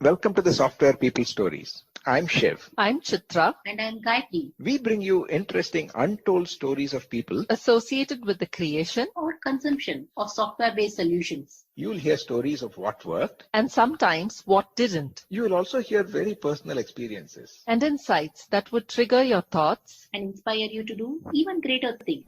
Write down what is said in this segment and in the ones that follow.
Welcome to the Software People Stories. I'm Shiv. I'm Chitra, And I'm Gayatri. We bring you interesting, untold stories of people. associated with the creation Or consumption of software-based solutions. You'll hear stories of what worked. and sometimes what didn't, You will also hear very personal experiences. and insights that would trigger your thoughts. And inspire you to do even greater things.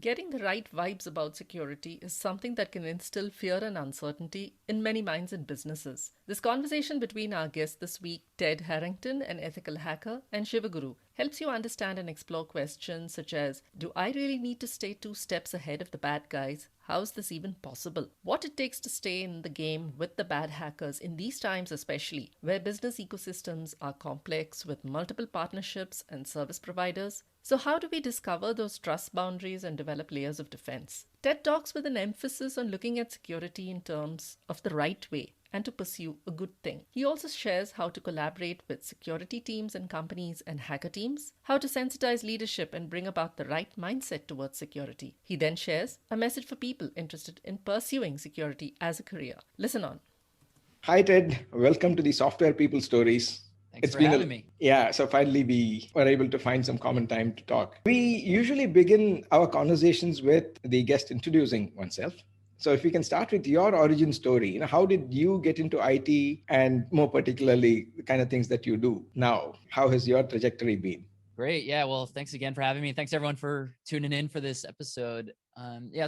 Getting the right vibes about security is something that can instill fear and uncertainty in many minds and businesses. This conversation between our guests this week, Ted Harrington, an ethical hacker, and Sivaguru, helps you understand and explore questions such as, do I really need to stay 2 steps ahead of the bad guys? How is this even possible? What it takes to stay in the game with the bad hackers in these times especially, where business ecosystems are complex with multiple partnerships and service providers. So how do we discover those trust boundaries and develop layers of defense? TED talks with an emphasis on looking at security in terms of the right way and to pursue a good thing. He also shares how to collaborate with security teams and companies and hacker teams, how to sensitize leadership and bring about the right mindset towards security. He then shares a message for people interested in pursuing security as a career. Listen on. Hi, Ted. Welcome to the Software People Stories. Thanks for having me. Yeah, so finally we were able to find some common time to talk. We usually begin our conversations with the guest introducing oneself. So if we can start with your origin story, how did you get into IT and more particularly the kind of things that you do now? How has your trajectory been? Great. Yeah. Well, thanks again for having me. Thanks everyone for tuning in for this episode.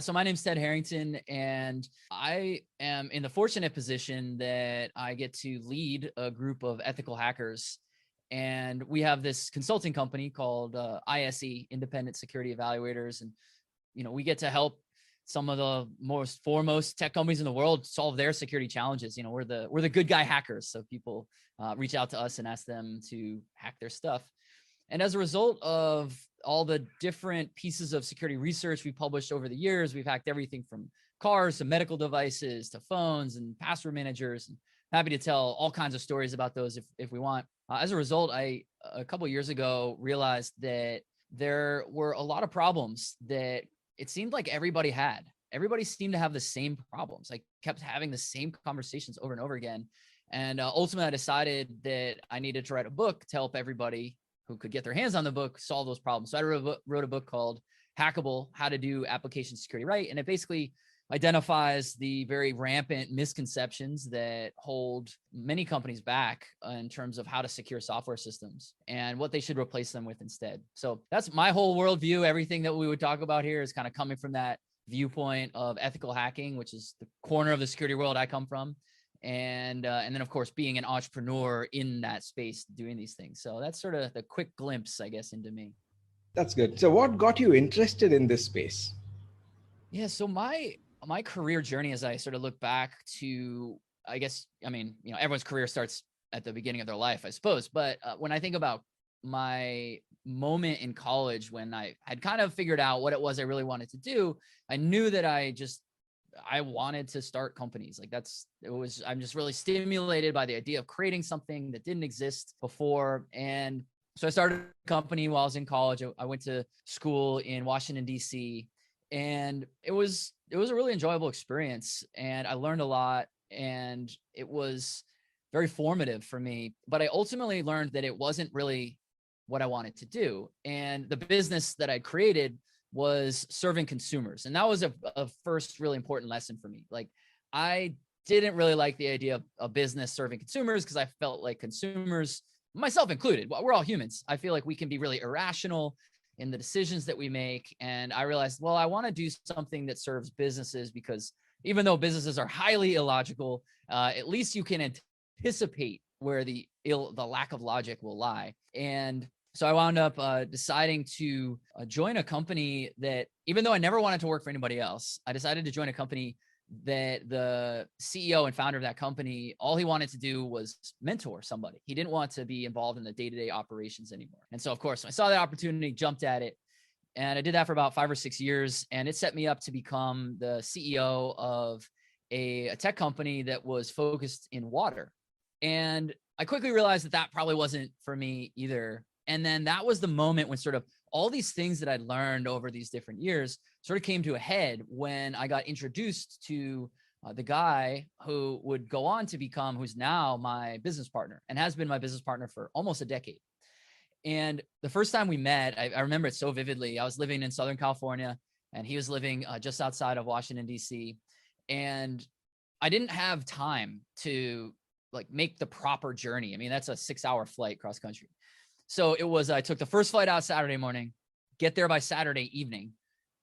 So my name's Ted Harrington, and I am in the fortunate position that I get to lead a group of ethical hackers. And we have this consulting company called ISE, Independent Security Evaluators. And, we get to help some of the most foremost tech companies in the world solve their security challenges. We're the good guy hackers. So people reach out to us and ask them to hack their stuff. And as a result of all the different pieces of security research we published over the years, we've hacked everything from cars to medical devices to phones and password managers. And happy to tell all kinds of stories about those if we want. As a result, I, a couple of years ago, realized that there were a lot of problems that it seemed like everybody had. Everybody seemed to have the same problems. I kept having the same conversations over and over again. And ultimately, I decided that I needed to write a book to help everybody who could get their hands on the book solve those problems. So I wrote a book called Hackable: How to Do Application Security Right. And it basically identifies the very rampant misconceptions that hold many companies back in terms of how to secure software systems and what they should replace them with instead. So that's my whole worldview. Everything that we would talk about here is kind of coming from that viewpoint of ethical hacking, which is the corner of the security world I come from. And then, of course, being an entrepreneur in that space, doing these things. So that's sort of the quick glimpse, I guess, into me. That's good. So what got you interested in this space? Yeah, so my career journey, as I sort of look back to, I guess, everyone's career starts at the beginning of their life, I suppose. But when I think about my moment in college, when I had kind of figured out what it was I really wanted to do, I knew that I wanted to start companies. I'm just really stimulated by the idea of creating something that didn't exist before. And so I started a company while I was in college. I went to school in Washington, D.C., and it was a really enjoyable experience. And I learned a lot, and it was very formative for me. But I ultimately learned that it wasn't really what I wanted to do. And the business that I created was serving consumers. And that was a first really important lesson for me. Like, I didn't really like the idea of a business serving consumers because I felt like consumers, myself included, we're all humans. I feel like we can be really irrational in the decisions that we make. And I realized, well, I want to do something that serves businesses, because even though businesses are highly illogical, at least you can anticipate where the lack of logic will lie. And so I wound up deciding to join a company that, even though I never wanted to work for anybody else, I decided to join a company that the CEO and founder of that company, all he wanted to do was mentor somebody. He didn't want to be involved in the day-to-day operations anymore. And so, of course, I saw that opportunity, jumped at it. And I did that for about 5 or 6 years. And it set me up to become the CEO of a tech company that was focused in water. And I quickly realized that that probably wasn't for me either. And then that was the moment when sort of all these things that I'd learned over these different years sort of came to a head when I got introduced to the guy who would go on to become, who's now my business partner and has been my business partner for almost a decade. And the first time we met, I remember it so vividly. I was living in Southern California and he was living just outside of Washington, D.C. And I didn't have time to like make the proper journey. I mean, that's a 6-hour flight cross country. So it was, I took the first flight out Saturday morning, get there by Saturday evening.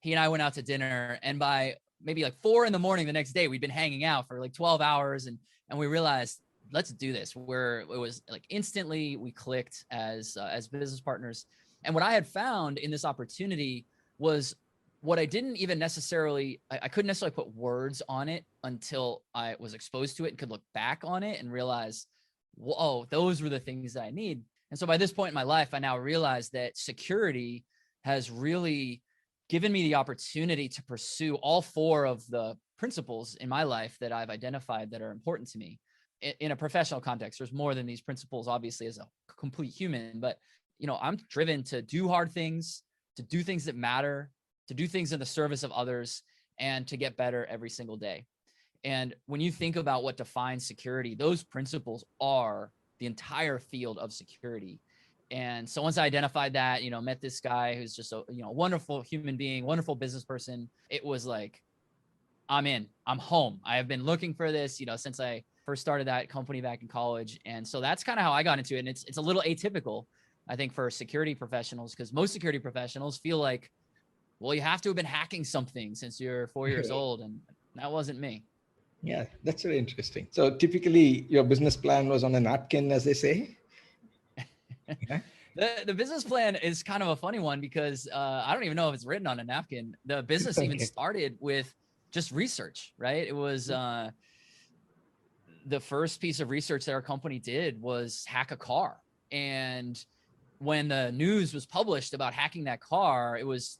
He and I went out to dinner, and by maybe like 4 a.m. the next day, we'd been hanging out for like 12 hours. And we realized, let's do this. It was like instantly we clicked as business partners. And what I had found in this opportunity was what I didn't even necessarily, I couldn't necessarily put words on it until I was exposed to it and could look back on it and realize, whoa, those were the things that I need. And so by this point in my life, I now realize that security has really given me the opportunity to pursue all 4 of the principles in my life that I've identified that are important to me. In a professional context, there's more than these principles, obviously, as a complete human, but I'm driven to do hard things, to do things that matter, to do things in the service of others, and to get better every single day. And when you think about what defines security, those principles are the entire field of security. And so once I identified that, met this guy who's just a, wonderful human being, wonderful business person, it was like, I'm in, I'm home. I have been looking for this, since I first started that company back in college. And so that's kind of how I got into it. And it's a little atypical, I think, for security professionals, because most security professionals feel like, well, you have to have been hacking something since you're 4 years old. And that wasn't me. Yeah, that's very interesting. So typically your business plan was on a napkin, as they say? Yeah. The business plan is kind of a funny one because I don't even know if it's written on a napkin. The business even started with just research, right? It was the first piece of research that our company did was hack a car. And when the news was published about hacking that car, it was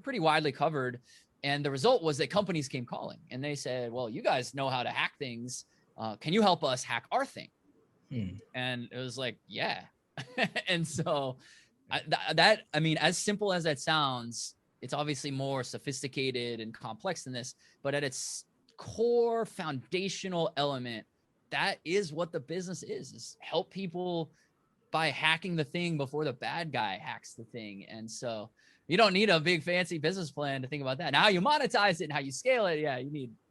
pretty widely covered. And the result was that companies came calling and they said, well, you guys know how to hack things. Can you help us hack our thing? And it was like, yeah. And so I mean, as simple as that sounds, it's obviously more sophisticated and complex than this, but at its core foundational element, that is what the business is help people by hacking the thing before the bad guy hacks the thing. And so you don't need a big fancy business plan to think about that. Now how you monetize it and how you scale it, yeah,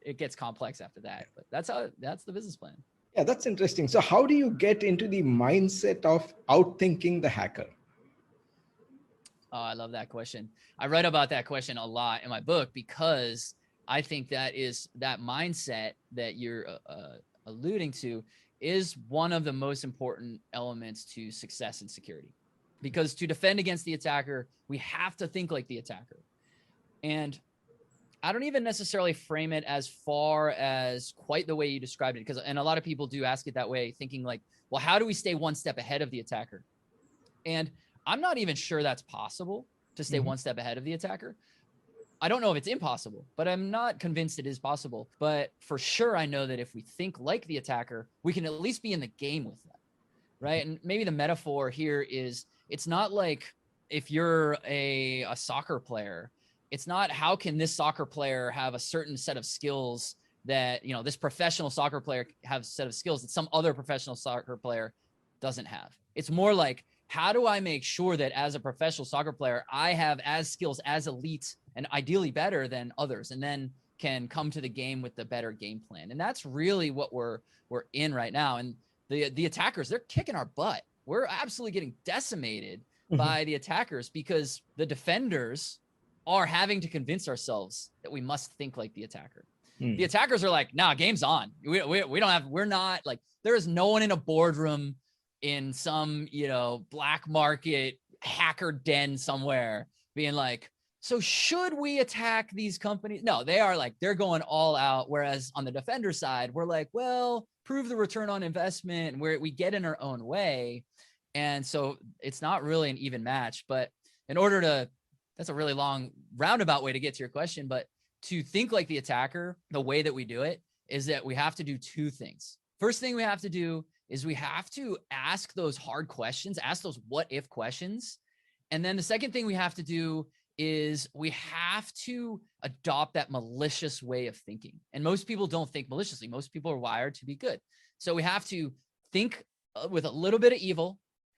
it gets complex after that, but that's the business plan. Yeah, that's interesting. So how do you get into the mindset of outthinking the hacker? Oh, I love that question. I read about that question a lot in my book because I think that mindset that you're alluding to is one of the most important elements to success in security. Because to defend against the attacker, we have to think like the attacker. And I don't even necessarily frame it as far as quite the way you described it, and a lot of people do ask it that way, thinking like, well, how do we stay one step ahead of the attacker? And I'm not even sure that's possible to stay one step ahead of the attacker. I don't know if it's impossible, but I'm not convinced it is possible. But for sure, I know that if we think like the attacker, we can at least be in the game with them, right? And maybe the metaphor here is, it's not like if you're a soccer player, it's not how can this soccer player have a certain set of skills that, this professional soccer player has a set of skills that some other professional soccer player doesn't have. It's more like, how do I make sure that as a professional soccer player, I have as skills as elite and ideally better than others, and then can come to the game with the better game plan. And that's really what we're in right now. And the attackers, they're kicking our butt. We're absolutely getting decimated by the attackers because the defenders are having to convince ourselves that we must think like the attacker. The attackers are like, nah, game's on. We're not like, there is no one in a boardroom in some, black market hacker den somewhere being like, so should we attack these companies? No, they are like, they're going all out. Whereas on the defender side, we're like, well, prove the return on investment, and we get in our own way. And so it's not really an even match. But that's a really long roundabout way to get to your question. But to think like the attacker, the way that we do it is that we have to do two things. First thing we have to do is we have to ask those hard questions, ask those what if questions. And then the second thing we have to do is we have to adopt that malicious way of thinking. And most people don't think maliciously. Most people are wired to be good. So we have to think with a little bit of evil,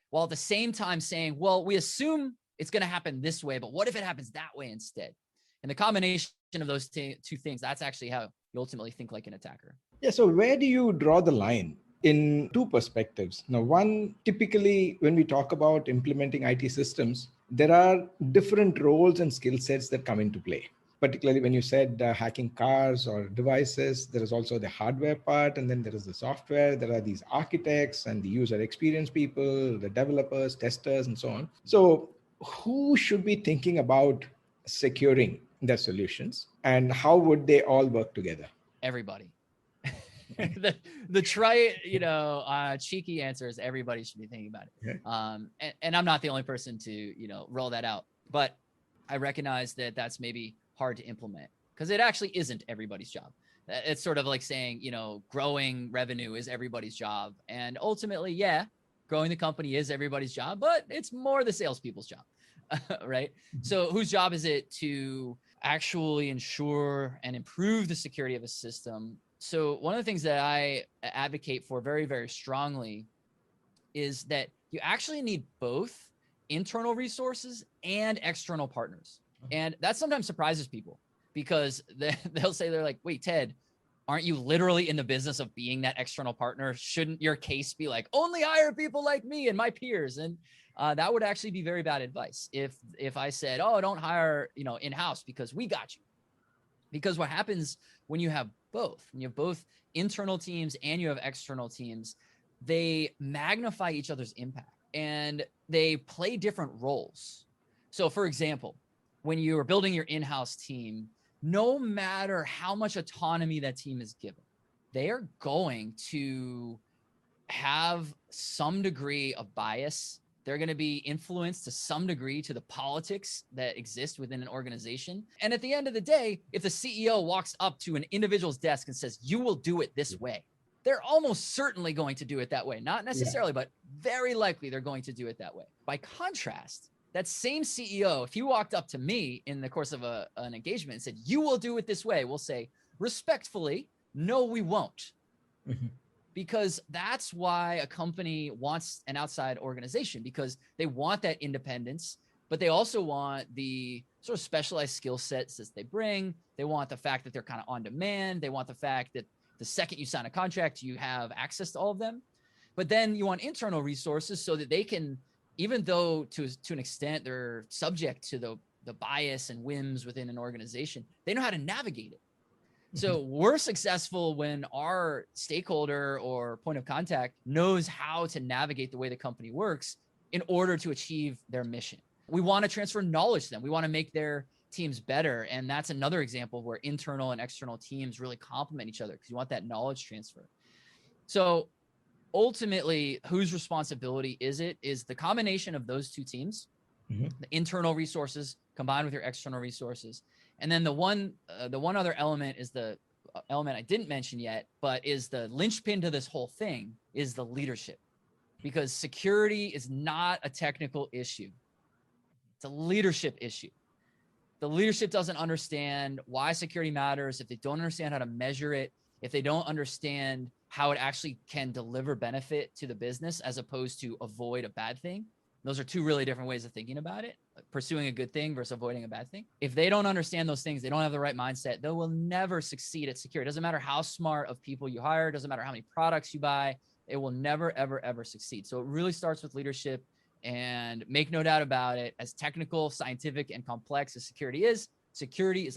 while at the same time saying, well, we assume it's going to happen this way, but what if it happens that way instead? And the combination of those two things, that's actually how you ultimately think like an attacker. Yeah. So where do you draw the line? In two perspectives. Now, one, typically when we talk about implementing IT systems, there are different roles and skill sets that come into play. Particularly when you said hacking cars or devices, there is also the hardware part, and then there is the software. There are these architects and the user experience people, the developers, testers, and so on. So who should be thinking about securing their solutions, and how would they all work together? Everybody. the cheeky answer is everybody should be thinking about it. Okay. And I'm not the only person to, roll that out, but I recognize that that's maybe hard to implement because it actually isn't everybody's job. It's sort of like saying, growing revenue is everybody's job. And ultimately, yeah, growing the company is everybody's job, but it's more the salespeople's job, right? Mm-hmm. So whose job is it to actually ensure and improve the security of a system? So one of the things that I advocate for very, very strongly is that you actually need both internal resources and external partners. And that sometimes surprises people because they'll say, they're like, wait, Ted, aren't you literally in the business of being that external partner? Shouldn't your case be like, only hire people like me and my peers? And that would actually be very bad advice. If I said, oh, don't hire, in-house because we got you. Because what happens when you have both internal teams and you have external teams, they magnify each other's impact and they play different roles. So for example, when you are building your in-house team, no matter how much autonomy that team is given, they are going to have some degree of bias. They're going to be influenced to some degree to the politics that exist within an organization. And at the end of the day, if the CEO walks up to an individual's desk and says, you will do it this way, they're almost certainly going to do it that way. Not necessarily, but very likely they're going to do it that way. By contrast, that same CEO, if he walked up to me in the course of an engagement and said, you will do it this way, we'll say respectfully, no, we won't. Mm-hmm. Because that's why a company wants an outside organization, because they want that independence, but they also want the sort of specialized skill sets that they bring. They want the fact that they're kind of on demand. They want the fact that the second you sign a contract, you have access to all of them. But then you want internal resources so that they can, even though to an extent they're subject to the bias and whims within an organization, they know how to navigate it. So we're successful when our stakeholder or point of contact knows how to navigate the way the company works in order to achieve their mission. We want to transfer knowledge to them. We want to make their teams better. And that's another example where internal and external teams really complement each other because you want that knowledge transfer. So ultimately, whose responsibility is it? Is the combination of those two teams, the internal resources combined with your external resources. And then the one other element is the element I didn't mention yet, but is the linchpin to this whole thing is the leadership, because security is not a technical issue. It's a leadership issue. The leadership doesn't understand why security matters. If they don't understand how to measure it, if they don't understand how it actually can deliver benefit to the business as opposed to avoid a bad thing. Those are two really different ways of thinking about it, pursuing a good thing versus avoiding a bad thing. If they don't understand those things, they don't have the right mindset, they will never succeed at security. It doesn't matter how smart of people you hire, it doesn't matter how many products you buy, it will never, ever, ever succeed. So it really starts with leadership, and make no doubt about it, as technical, scientific, and complex as security is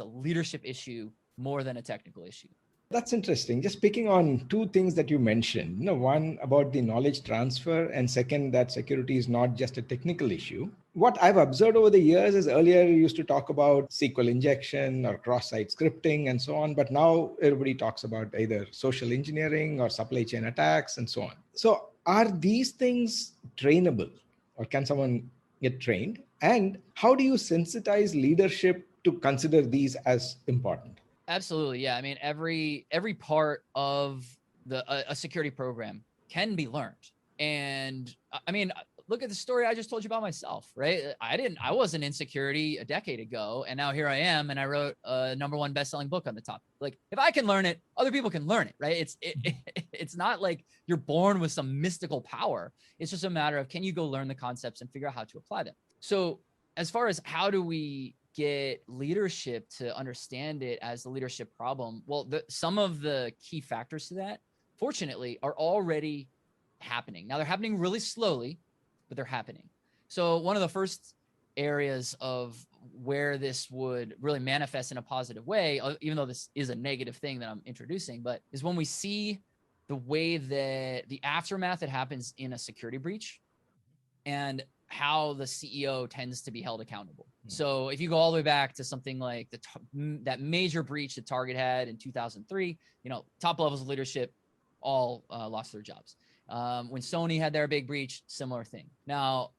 a leadership issue more than a technical issue. That's interesting. Just picking on two things that you mentioned, one about the knowledge transfer, and second, that security is not just a technical issue. What I've observed over the years is earlier you used to talk about SQL injection or cross-site scripting and so on, but now everybody talks about either social engineering or supply chain attacks and so on. So are these things trainable, or can someone get trained? And how do you sensitize leadership to consider these as important? Absolutely. Yeah. I mean, every part of a security program can be learned. And I mean, look at the story I just told you about myself, right? I wasn't in security a decade ago, and now here I am, and I wrote a #1 best-selling book on the topic. Like, if I can learn it, other people can learn it, right? It's not like you're born with some mystical power. It's just a matter of, can you go learn the concepts and figure out how to apply them? So as far as how do we get leadership to understand it as the leadership problem, well, some of the key factors to that, fortunately, are already happening. Now, they're happening really slowly, but they're happening. So one of the first areas of where this would really manifest in a positive way, even though this is a negative thing that I'm introducing, but is when we see the way that the aftermath that happens in a security breach and how the CEO tends to be held accountable. So if you go all the way back to something like that major breach that Target had in 2003, top levels of leadership all lost their jobs. When Sony had their big breach, similar thing. Now,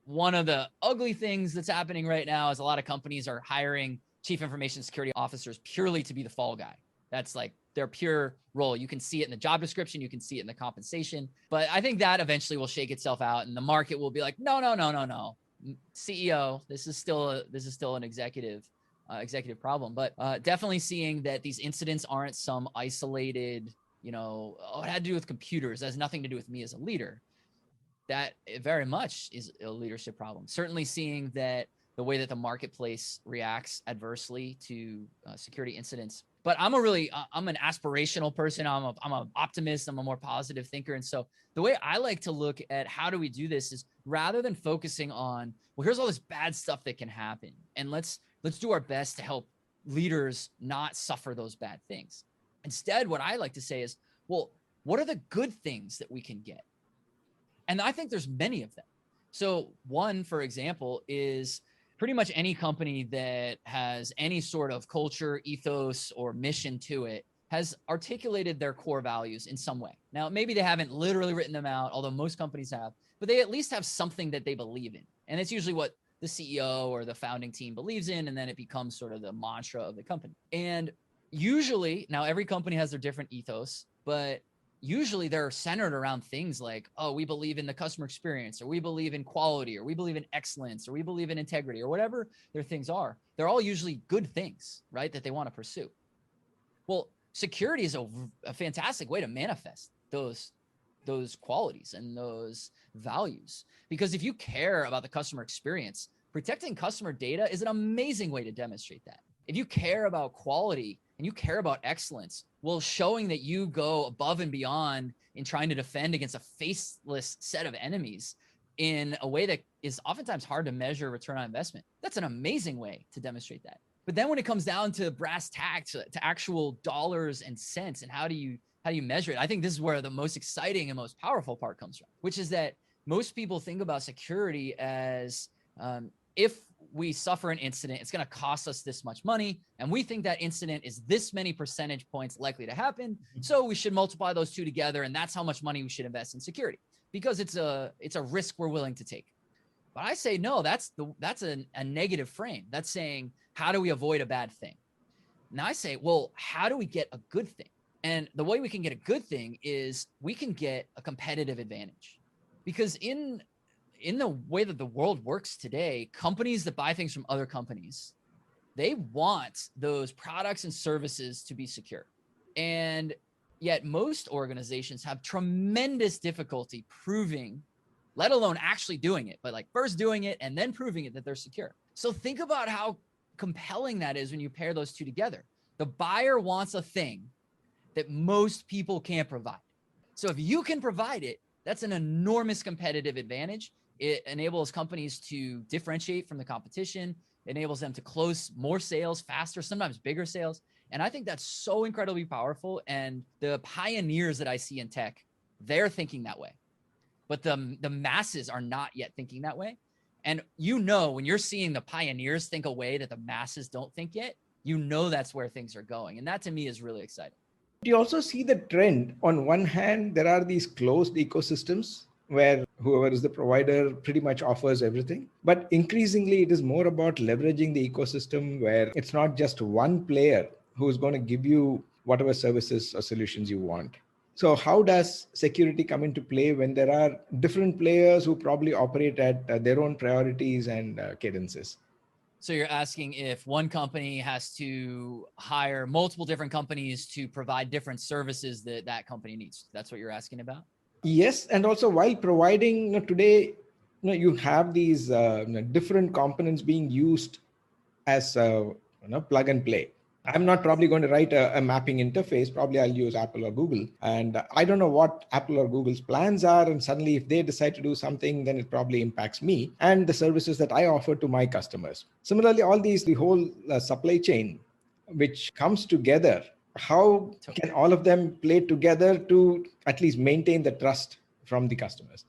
one of the ugly things that's happening right now is a lot of companies are hiring chief information security officers purely to be the fall guy. That's like their pure role. You can see it in the job description. You can see it in the compensation. But I think that eventually will shake itself out, and the market will be like, no. CEO, this is still an executive problem. But definitely seeing that these incidents aren't some isolated, it had to do with computers. It has nothing to do with me as a leader. That very much is a leadership problem. Certainly seeing that the way that the marketplace reacts adversely to security incidents. But I'm an aspirational person. I'm an optimist. I'm a more positive thinker. And so the way I like to look at how do we do this is, rather than focusing on, well, here's all this bad stuff that can happen, and let's do our best to help leaders not suffer those bad things. Instead, what I like to say is, well, what are the good things that we can get? And I think there's many of them. So one, for example, is pretty much any company that has any sort of culture, ethos, or mission to it has articulated their core values in some way. Now, maybe they haven't literally written them out, although most companies have, but they at least have something that they believe in. And it's usually what the CEO or the founding team believes in, and then it becomes sort of the mantra of the company. And usually, now every company has their different ethos, but usually they're centered around things like, oh, we believe in the customer experience, or we believe in quality, or we believe in excellence, or we believe in integrity, or whatever their things are. They're all usually good things, right, that they want to pursue. Well, security is a fantastic way to manifest those qualities and those values. Because if you care about the customer experience, protecting customer data is an amazing way to demonstrate that. If you care about quality and you care about excellence, well, showing that you go above and beyond in trying to defend against a faceless set of enemies in a way that is oftentimes hard to measure return on investment, that's an amazing way to demonstrate that. But then when it comes down to brass tacks, to actual dollars and cents, and how do you measure it, I think this is where the most exciting and most powerful part comes from, which is that most people think about security as if we suffer an incident, it's going to cost us this much money, and we think that incident is this many percentage points likely to happen, so we should multiply those two together, and that's how much money we should invest in security, because it's a risk we're willing to take. But I say no, that's a negative frame. That's saying, how do we avoid a bad thing? Now I say, well, how do we get a good thing? And the way we can get a good thing is we can get a competitive advantage, because in the way that the world works today, companies that buy things from other companies, they want those products and services to be secure. And yet most organizations have tremendous difficulty proving, let alone actually doing it, but like first doing it and then proving it that they're secure. So think about how compelling that is when you pair those two together. The buyer wants a thing that most people can't provide. So if you can provide it, that's an enormous competitive advantage. It enables companies to differentiate from the competition. It enables them to close more sales faster, sometimes bigger sales. And I think that's so incredibly powerful. And the pioneers that I see in tech, they're thinking that way. But the masses are not yet thinking that way. And when you're seeing the pioneers think a way that the masses don't think yet, that's where things are going. And that to me is really exciting. You also see the trend. On one hand, there are these closed ecosystems where whoever is the provider pretty much offers everything. But increasingly, it is more about leveraging the ecosystem where it's not just one player who's going to give you whatever services or solutions you want. So how does security come into play when there are different players who probably operate at their own priorities and cadences? So you're asking if one company has to hire multiple different companies to provide different services that that company needs. That's what you're asking about? Yes, and also while providing, today, you have these different components being used as plug and play. I'm not probably going to write a mapping interface. Probably I'll use Apple or Google. And I don't know what Apple or Google's plans are. And suddenly, if they decide to do something, then it probably impacts me and the services that I offer to my customers. Similarly, the whole supply chain, which comes together, how can all of them play together to at least maintain the trust from the customers?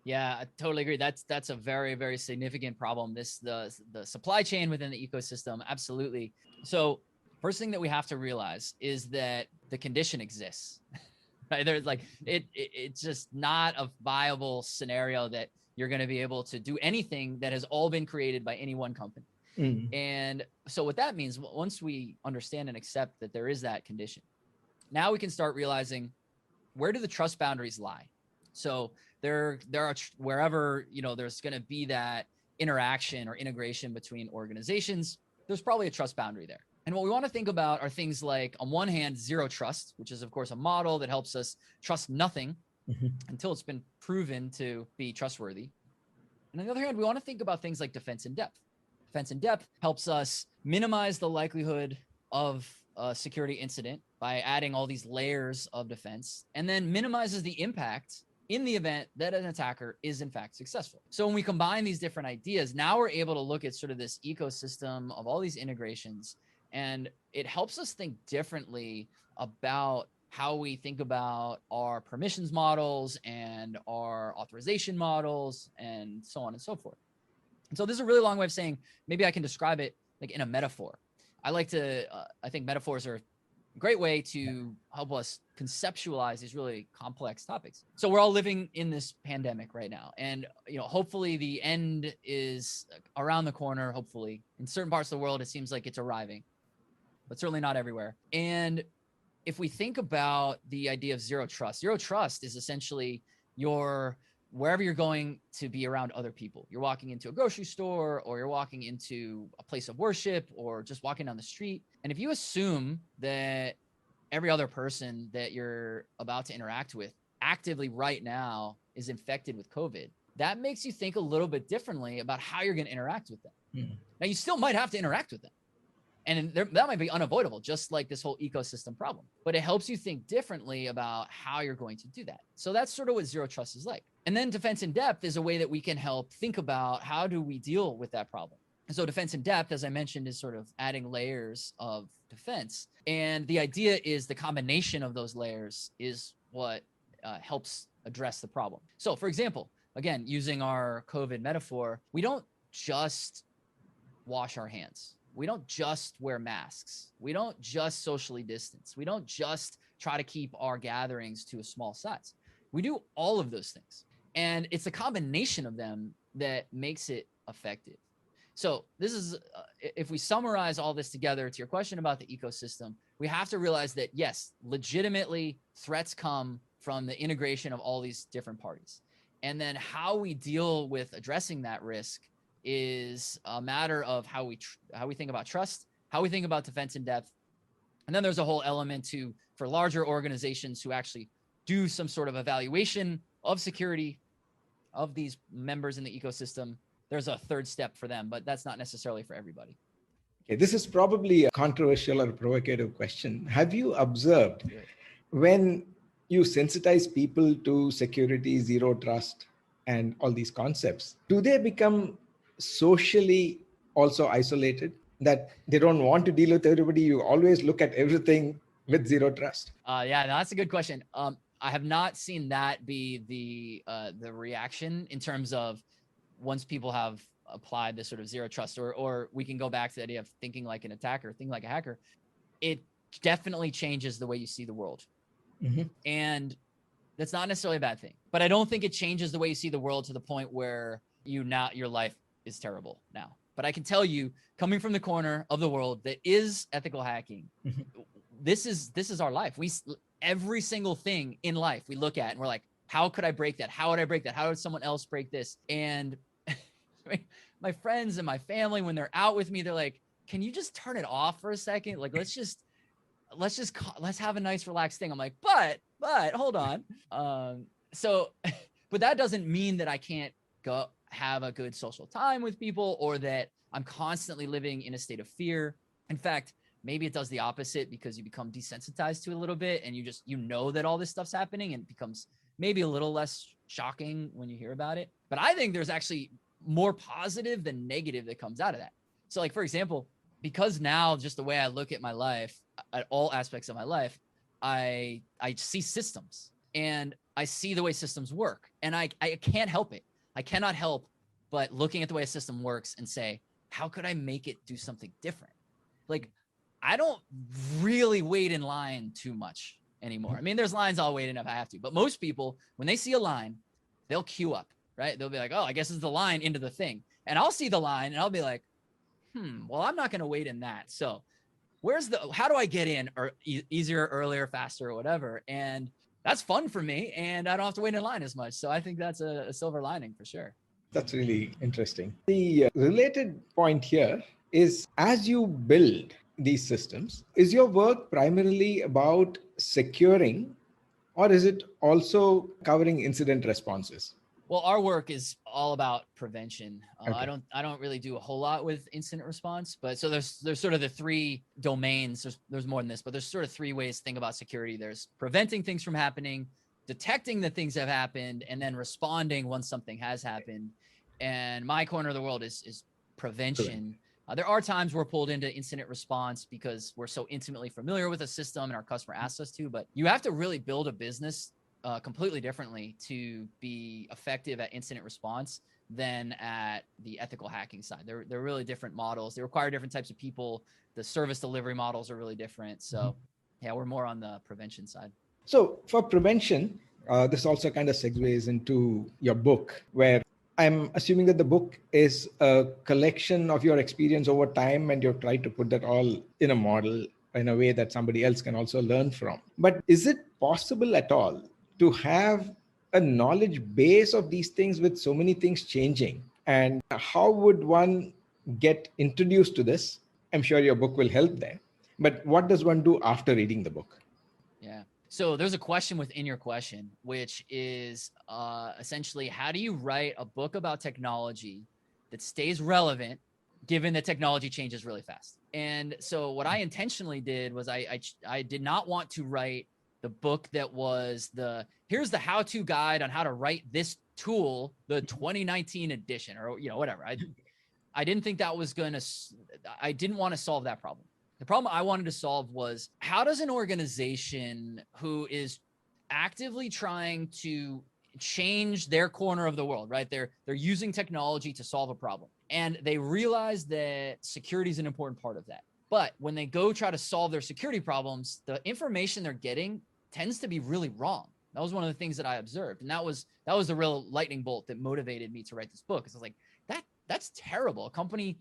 Yeah, I totally agree. That's a very, very significant problem. The supply chain within the ecosystem. Absolutely. So first thing that we have to realize is that the condition exists. Right? There's like it's just not a viable scenario that you're going to be able to do anything that has all been created by any one company. And so what that means, once we understand and accept that there is that condition, now we can start realizing, where do the trust boundaries lie? So there are wherever, there's going to be that interaction or integration between organizations, there's probably a trust boundary there. And what we want to think about are things like, on one hand, zero trust, which is of course a model that helps us trust nothing until it's been proven to be trustworthy. And on the other hand, we want to think about things like defense in depth. Defense in depth helps us minimize the likelihood of a security incident by adding all these layers of defense, and then minimizes the impact in the event that an attacker is in fact successful. So when we combine these different ideas, now we're able to look at sort of this ecosystem of all these integrations, and it helps us think differently about how we think about our permissions models and our authorization models and so on and so forth. And so this is a really long way of saying, maybe I can describe it like in a metaphor. I think metaphors are a great way to help us conceptualize these really complex topics. So we're all living in this pandemic right now. And, hopefully the end is around the corner. Hopefully in certain parts of the world, it seems like it's arriving, but certainly not everywhere. And if we think about the idea of zero trust is essentially wherever you're going to be around other people. You're walking into a grocery store, or you're walking into a place of worship, or just walking down the street. And if you assume that every other person that you're about to interact with actively right now is infected with COVID, that makes you think a little bit differently about how you're going to interact with them. Now, you still might have to interact with them, and that might be unavoidable, just like this whole ecosystem problem. But it helps you think differently about how you're going to do that. So that's sort of what zero trust is like. And then defense in depth is a way that we can help think about, how do we deal with that problem? And so defense in depth, as I mentioned, is sort of adding layers of defense. And the idea is the combination of those layers is what helps address the problem. So for example, again, using our COVID metaphor, we don't just wash our hands. We don't just wear masks. We don't just socially distance. We don't just try to keep our gatherings to a small size. We do all of those things. And it's a combination of them that makes it effective. So this is, if we summarize all this together to your question about the ecosystem, we have to realize that, yes, legitimately threats come from the integration of all these different parties. And then how we deal with addressing that risk is a matter of how we think about trust, how we think about defense in depth. And then there's a whole element for larger organizations who actually do some sort of evaluation of security of these members in the ecosystem. There's a third step for them, but that's not necessarily for everybody. Okay, this is probably a controversial or provocative question. Have you observed when you sensitize people to security, zero trust, and all these concepts, do they become socially also isolated, that they don't want to deal with everybody? You always look at everything with zero trust. Yeah, that's a good question. I have not seen that be the reaction in terms of, once people have applied this sort of zero trust, or we can go back to the idea of thinking like an attacker, thinking like a hacker, it definitely changes the way you see the world. And that's not necessarily a bad thing, but I don't think it changes the way you see the world to the point where your life is terrible now. But I can tell you, coming from the corner of the world that is ethical hacking, this is our life. every single thing in life we look at and we're like, how could I break that? How would I break that? How would someone else break this? And my friends and my family, when they're out with me, they're like, can you just turn it off for a second? Like, let's have a nice relaxed thing. I'm like, but hold on. But that doesn't mean that I can't go have a good social time with people, or that I'm constantly living in a state of fear. In fact, maybe it does the opposite, because you become desensitized to it a little bit, and you know that all this stuff's happening, and it becomes maybe a little less shocking when you hear about it. But I think there's actually more positive than negative that comes out of that. So like, for example, because now just the way I look at my life, at all aspects of my life, I see systems, and I see the way systems work, and I can't help it. I cannot help but looking at the way a system works and say, how could I make it do something different? Like, I don't really wait in line too much anymore. I mean, there's lines I'll wait in if I have to, but most people, when they see a line, they'll queue up, right? They'll be like, oh, I guess it's the line into the thing. And I'll see the line and I'll be like, well, I'm not going to wait in that. So how do I get in, or easier, earlier, faster, or whatever? And that's fun for me, and I don't have to wait in line as much. So I think that's a silver lining for sure. That's really interesting. The related point here is, as you build these systems, is your work primarily about securing, or is it also covering incident responses? Well, our work is all about prevention. Okay. I don't really do a whole lot with incident response, but so there's sort of the three domains. There's more than this, but there's sort of three ways to think about security. There's preventing things from happening, detecting that things have happened, and then responding once something has happened. And my corner of the world is prevention. There are times we're pulled into incident response because we're so intimately familiar with a system and our customer asks us to, but you have to really build a business completely differently to be effective at incident response than at the ethical hacking side. They're really different models. They require different types of people. The service delivery models are really different. So yeah, we're more on the prevention side. So for prevention, this also kind of segues into your book, where I'm assuming that the book is a collection of your experience over time, and you've tried to put that all in a model in a way that somebody else can also learn from. But is it possible at all to have a knowledge base of these things with so many things changing? And how would one get introduced to this? I'm sure your book will help there. But what does one do after reading the book? Yeah. So there's a question within your question, which is essentially, how do you write a book about technology that stays relevant given that technology changes really fast? And so what I intentionally did was I did not want to write the book that was here's the how-to guide on how to write this tool, the 2019 edition, or whatever. I didn't think that was I didn't want to solve that problem. The problem I wanted to solve was, how does an organization who is actively trying to change their corner of the world, right? They're using technology to solve a problem, and they realize that security is an important part of that. But when they go try to solve their security problems, the information they're getting tends to be really wrong. That was one of the things that I observed. And that was the real lightning bolt that motivated me to write this book. Because I was like, that's terrible. A company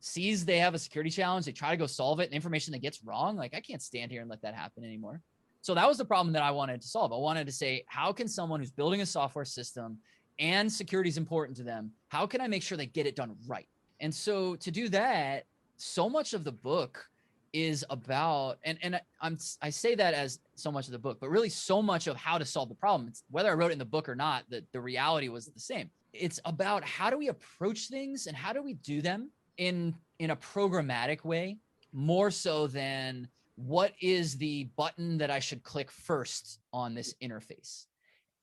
sees they have a security challenge, they try to go solve it, and information that gets wrong, like, I can't stand here and let that happen anymore. So that was the problem that I wanted to solve. I wanted to say, how can someone who's building a software system and security is important to them, how can I make sure they get it done right? And so to do that, so much of the book is about, and I say that as so much of the book, but really so much of how to solve the problem. It's, whether I wrote it in the book or not, the reality was the same. It's about, how do we approach things and how do we do them in a programmatic way, more so than what is the button that I should click first on this interface.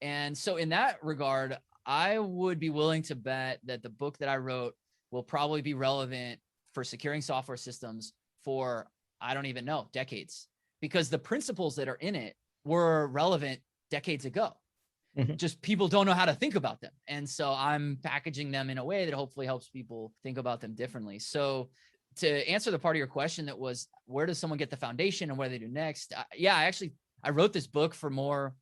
And so in that regard, I would be willing to bet that the book that I wrote will probably be relevant for securing software systems for, I don't even know, decades, because the principles that are in it were relevant decades ago. Mm-hmm. Just people don't know how to think about them. And so I'm packaging them in a way that hopefully helps people think about them differently. So to answer the part of your question that was, where does someone get the foundation and what do they do next? I wrote this book for more,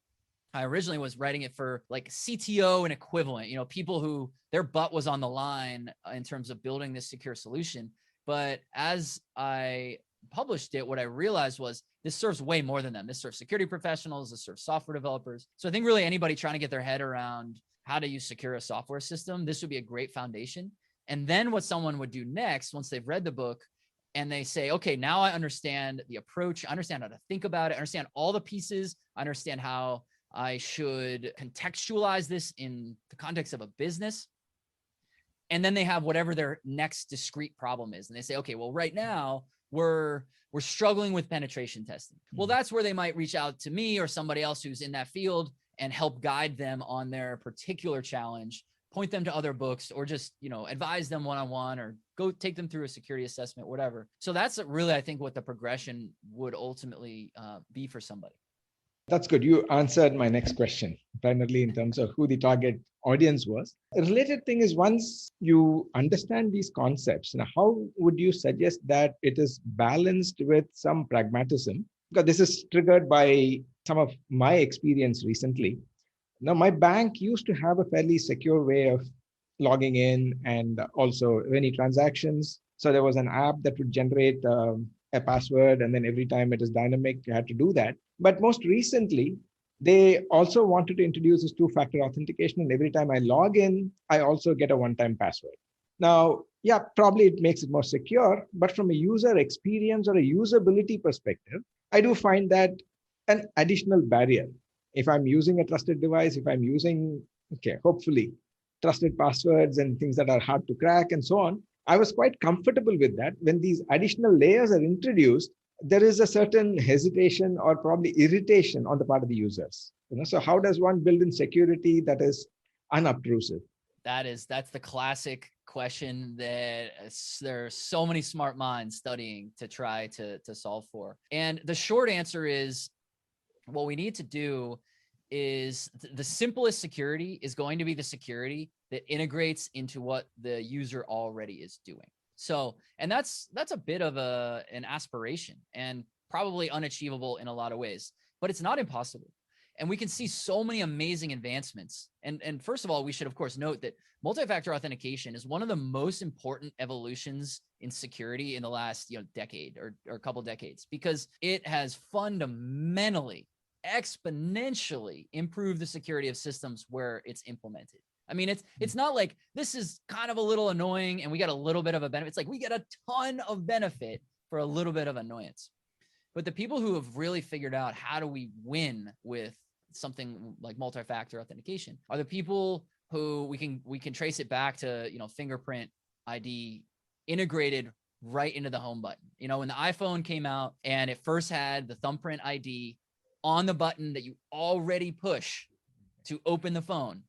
I originally was writing it for like CTO and equivalent, people who their butt was on the line in terms of building this secure solution. But as I published it, what I realized was this serves way more than them. This serves security professionals, this serves software developers. So I think really anybody trying to get their head around how to use secure a software system, this would be a great foundation. And then what someone would do next, once they've read the book and they say, okay, now I understand the approach, I understand how to think about it, I understand all the pieces, I understand how I should contextualize this in the context of a business. And then they have whatever their next discrete problem is. And they say, okay, well, right now we're struggling with penetration testing. Well, that's where they might reach out to me or somebody else who's in that field and help guide them on their particular challenge, point them to other books, or just, advise them one-on-one, or go take them through a security assessment, whatever. So that's really, I think, what the progression would ultimately be for somebody. That's good. You answered my next question, primarily in terms of who the target audience was. A related thing is, once you understand these concepts, how would you suggest that it is balanced with some pragmatism? Because this is triggered by some of my experience recently. Now, my bank used to have a fairly secure way of logging in and also any transactions. So there was an app that would generate a password, and then every time it is dynamic, you had to do that. But most recently, they also wanted to introduce this two-factor authentication, and every time I log in, I also get a one-time password. Now, yeah, probably it makes it more secure, but from a user experience or a usability perspective, I do find that an additional barrier. If I'm using a trusted device, if I'm using, hopefully, trusted passwords and things that are hard to crack and so on, I was quite comfortable with that. When these additional layers are introduced, there is a certain hesitation or probably irritation on the part of the users. So how does one build in security that is unobtrusive? That's the classic question that there are so many smart minds studying to try to solve for. And the short answer is, what we need to do is the simplest security is going to be the security that integrates into what the user already is doing. So, and that's a bit of an aspiration and probably unachievable in a lot of ways, but it's not impossible. And we can see so many amazing advancements. And first of all, we should of course note that multi-factor authentication is one of the most important evolutions in security in the last decade or a couple decades, because it has fundamentally, exponentially improved the security of systems where it's implemented. I mean, it's not like this is kind of a little annoying and we get a little bit of a benefit. It's like we get a ton of benefit for a little bit of annoyance. But the people who have really figured out how do we win with something like multi-factor authentication are the people who we can trace it back to, fingerprint ID integrated right into the home button. When the iPhone came out and it first had the thumbprint ID on the button that you already push to open the phone,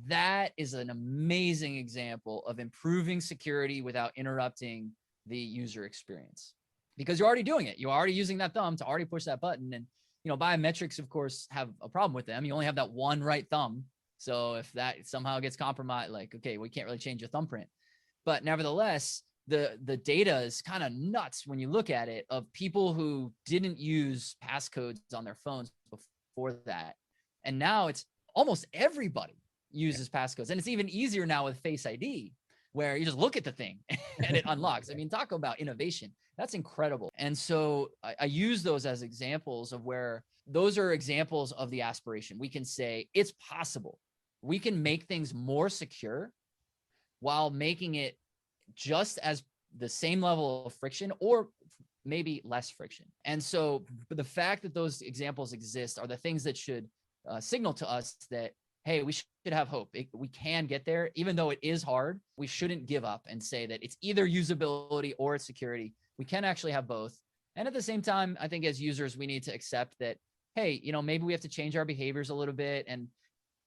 that is an amazing example of improving security without interrupting the user experience, because you're already doing it. You're already using that thumb to already push that button. And, biometrics, of course, have a problem with them. You only have that one right thumb. So if that somehow gets compromised, like, okay, we can't really change your thumbprint. But nevertheless, the data is kind of nuts when you look at it, of people who didn't use passcodes on their phones before that. And now it's almost everybody uses passcodes. And it's even easier now with Face ID, where you just look at the thing and it unlocks. I mean, talk about innovation. That's incredible. And so I use those as examples of where those are examples of the aspiration. We can say it's possible. We can make things more secure while making it just as the same level of friction, or maybe less friction. And so the fact that those examples exist are the things that should signal to us that, hey, we should have hope. We can get there. Even though it is hard, we shouldn't give up and say that it's either usability or it's security. We can actually have both. And at the same time, I think as users, we need to accept that, hey, maybe we have to change our behaviors a little bit. And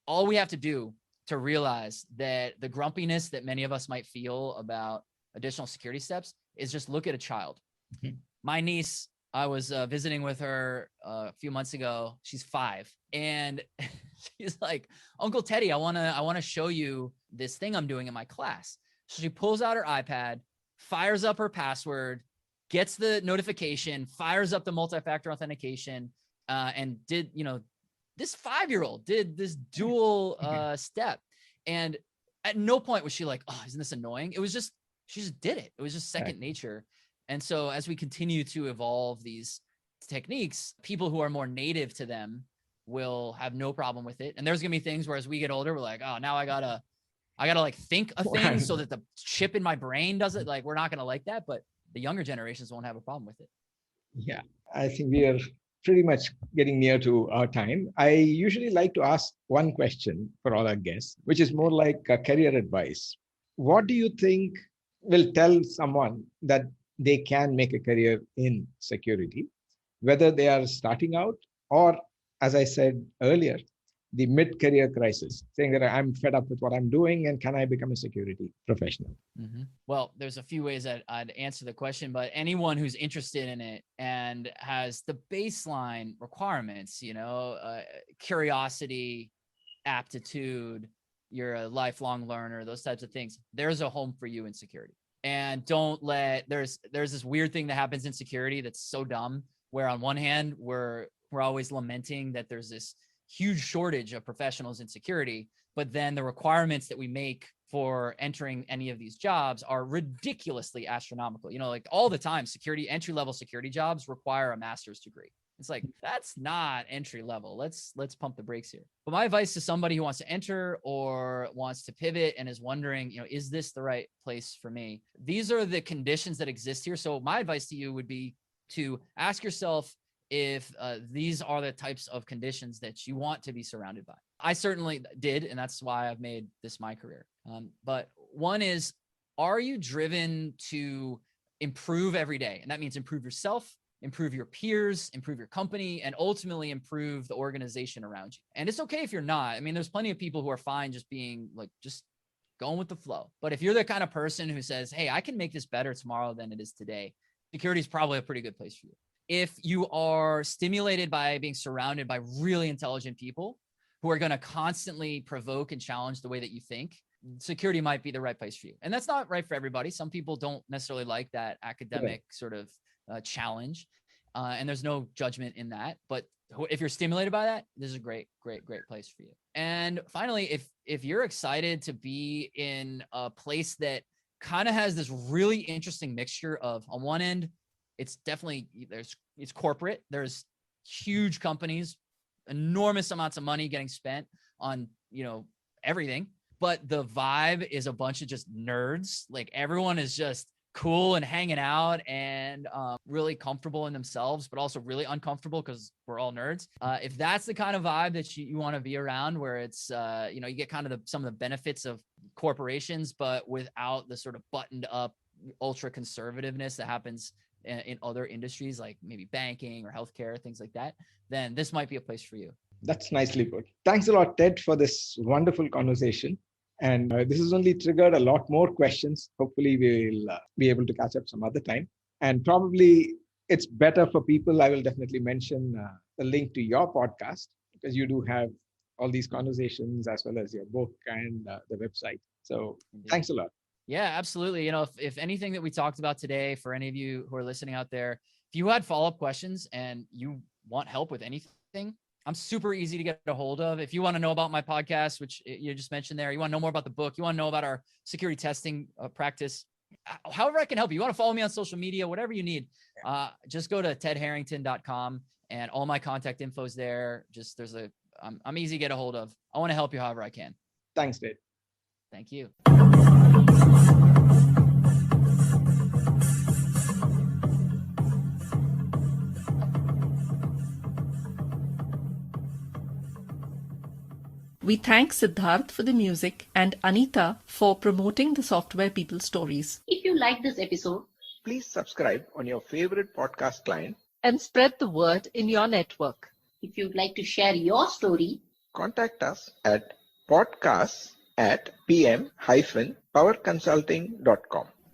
all we have to do to realize that the grumpiness that many of us might feel about additional security steps is just look at a child. Mm-hmm. My niece, I was visiting with her a few months ago. She's 5, and she's like, "Uncle Teddy, I wanna show you this thing I'm doing in my class." So she pulls out her iPad, fires up her password, gets the notification, fires up the multi-factor authentication, and did this 5-year-old did this dual step, and at no point was she like, "Oh, isn't this annoying?" It was just she just did it. It was just second nature. And so as we continue to evolve these techniques, people who are more native to them will have no problem with it. And there's gonna be things where as we get older, we're like, oh, now I gotta like think a thing so that the chip in my brain does it. Like, we're not gonna like that, but the younger generations won't have a problem with it. Yeah, I think we are pretty much getting near to our time. I usually like to ask one question for all our guests, which is more like a career advice. What do you think will tell someone that they can make a career in security, whether they are starting out or, as I said earlier, the mid-career crisis, saying that I'm fed up with what I'm doing and can I become a security professional? Mm-hmm. Well, there's a few ways that I'd answer the question, but anyone who's interested in it and has the baseline requirements, curiosity, aptitude, you're a lifelong learner, those types of things, there's a home for you in security. And don't let, there's this weird thing that happens in security that's so dumb, where on one hand, we're always lamenting that there's this huge shortage of professionals in security, but then the requirements that we make for entering any of these jobs are ridiculously astronomical. Like all the time, entry-level security jobs require a master's degree. It's like, that's not entry level. Let's pump the brakes here. But my advice to somebody who wants to enter or wants to pivot and is wondering, is this the right place for me? These are the conditions that exist here. So my advice to you would be to ask yourself if these are the types of conditions that you want to be surrounded by. I certainly did, and that's why I've made this my career. But one is, are you driven to improve every day? And that means improve yourself, improve your peers, improve your company, and ultimately improve the organization around you. And it's okay if you're not. I mean, there's plenty of people who are fine just being like, just going with the flow. But if you're the kind of person who says, hey, I can make this better tomorrow than it is today, security is probably a pretty good place for you. If you are stimulated by being surrounded by really intelligent people who are going to constantly provoke and challenge the way that you think, security might be the right place for you. And that's not right for everybody. Some people don't necessarily like that academic sort of challenge. And there's no judgment in that. But if you're stimulated by that, this is a great place for you. And finally, if you're excited to be in a place that kind of has this really interesting mixture of, on one end, it's definitely, it's corporate. There's huge companies, enormous amounts of money getting spent on, everything. But the vibe is a bunch of just nerds. Like, everyone is just cool and hanging out and really comfortable in themselves, but also really uncomfortable because we're all nerds. If that's the kind of vibe that you want to be around, where it's, you get kind of some of the benefits of corporations, but without the sort of buttoned up ultra conservativeness that happens in other industries, like maybe banking or healthcare, things like that, then this might be a place for you. That's nicely put. Thanks a lot, Ted, for this wonderful conversation. And this has only triggered a lot more questions. Hopefully, we'll be able to catch up some other time. And probably it's better for people. I will definitely mention the link to your podcast, because you do have all these conversations as well as your book and the website. So thanks a lot. Yeah, absolutely. If anything that we talked about today, for any of you who are listening out there, if you had follow-up questions and you want help with anything, I'm super easy to get a hold of. If you want to know about my podcast, which you just mentioned there, you want to know more about the book, you want to know about our security testing practice, however I can help you. You want to follow me on social media, whatever you need, just go to tedharrington.com and all my contact info is there. I'm easy to get a hold of. I want to help you however I can. Thanks, Ted. Thank you. We thank Siddharth for the music and Anita for promoting the Software People stories. If you like this episode, Please subscribe on your favorite podcast client. And spread the word in your network. if you'd like to share your story, Contact us at podcasts@pm-powerconsulting.com.